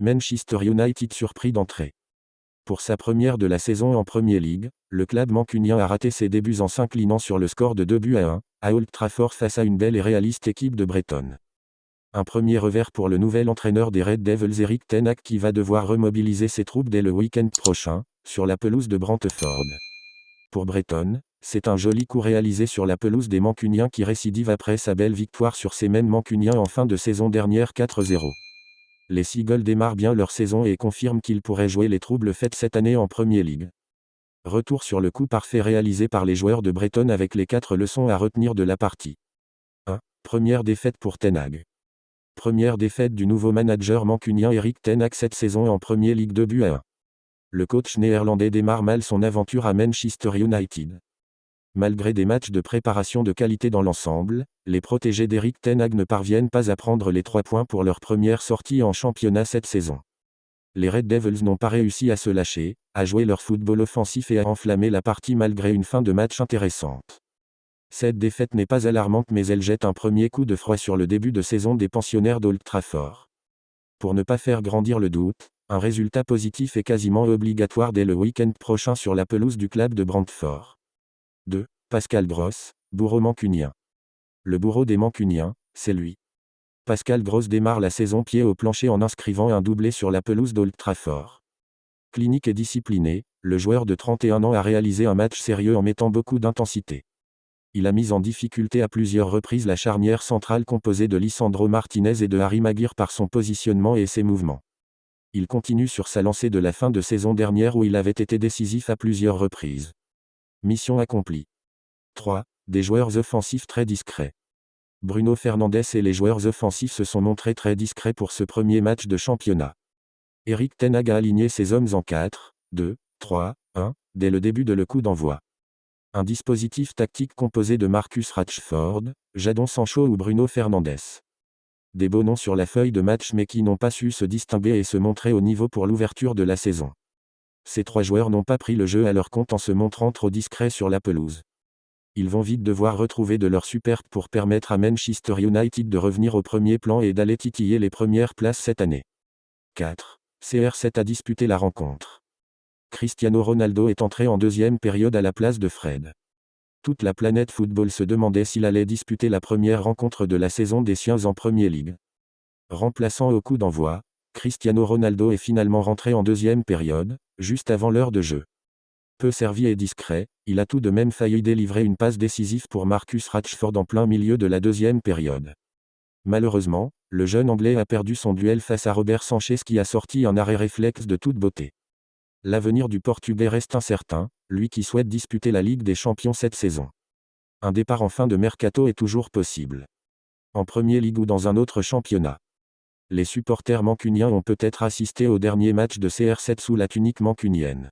Manchester United surpris d'entrée. Pour sa première de la saison en Premier League, le club mancunien a raté ses débuts en s'inclinant sur le score de 2-1, à Old Trafford face à une belle et réaliste équipe de Brighton. Un premier revers pour le nouvel entraîneur des Red Devils Erik ten Hag qui va devoir remobiliser ses troupes dès le week-end prochain, sur la pelouse de Brentford. Pour Brighton, c'est un joli coup réalisé sur la pelouse des Mancuniens qui récidive après sa belle victoire sur ces mêmes Mancuniens en fin de saison dernière 4-0. Les Seagulls démarrent bien leur saison et confirment qu'ils pourraient jouer les troubles faits cette année en Premier League. Retour sur le coup parfait réalisé par les joueurs de Brighton avec les 4 leçons à retenir de la partie. 1. Première défaite pour ten Hag. Première défaite du nouveau manager mancunien Erik ten Hag cette saison en Premier League 2-1. Le coach néerlandais démarre mal son aventure à Manchester United. Malgré des matchs de préparation de qualité dans l'ensemble, les protégés d'Erik ten Hag ne parviennent pas à prendre les 3 points pour leur première sortie en championnat cette saison. Les Red Devils n'ont pas réussi à se lâcher, à jouer leur football offensif et à enflammer la partie malgré une fin de match intéressante. Cette défaite n'est pas alarmante mais elle jette un premier coup de froid sur le début de saison des pensionnaires d'Old Trafford. Pour ne pas faire grandir le doute, un résultat positif est quasiment obligatoire dès le week-end prochain sur la pelouse du club de Brentford. 2. Pascal Gross, bourreau mancunien. Le bourreau des Mancuniens, c'est lui. Pascal Gross démarre la saison pied au plancher en inscrivant un doublé sur la pelouse d'Old Trafford. Clinique et discipliné, le joueur de 31 ans a réalisé un match sérieux en mettant beaucoup d'intensité. Il a mis en difficulté à plusieurs reprises la charnière centrale composée de Lisandro Martinez et de Harry Maguire par son positionnement et ses mouvements. Il continue sur sa lancée de la fin de saison dernière où il avait été décisif à plusieurs reprises. Mission accomplie. 3. Des joueurs offensifs très discrets. Bruno Fernandes et les joueurs offensifs se sont montrés très discrets pour ce premier match de championnat. Erik ten Hag a aligné ses hommes en 4, 2, 3, 1, dès le début de le coup d'envoi. Un dispositif tactique composé de Marcus Rashford, Jadon Sancho ou Bruno Fernandes. Des beaux noms sur la feuille de match mais qui n'ont pas su se distinguer et se montrer au niveau pour l'ouverture de la saison. Ces 3 joueurs n'ont pas pris le jeu à leur compte en se montrant trop discrets sur la pelouse. Ils vont vite devoir retrouver de leur superbe pour permettre à Manchester United de revenir au premier plan et d'aller titiller les premières places cette année. 4. CR7 a disputé la rencontre. Cristiano Ronaldo est entré en deuxième période à la place de Fred. Toute la planète football se demandait s'il allait disputer la première rencontre de la saison des siens en Premier League. Remplaçant au coup d'envoi, Cristiano Ronaldo est finalement rentré en deuxième période, juste avant l'heure de jeu. Peu servi et discret, il a tout de même failli délivrer une passe décisive pour Marcus Rashford en plein milieu de la deuxième période. Malheureusement, le jeune Anglais a perdu son duel face à Robert Sanchez qui a sorti un arrêt réflexe de toute beauté. L'avenir du Portugais reste incertain, lui qui souhaite disputer la Ligue des Champions cette saison. Un départ en fin de mercato est toujours possible. En Premier League ou dans un autre championnat. Les supporters mancuniens ont peut-être assisté au dernier match de CR7 sous la tunique mancunienne.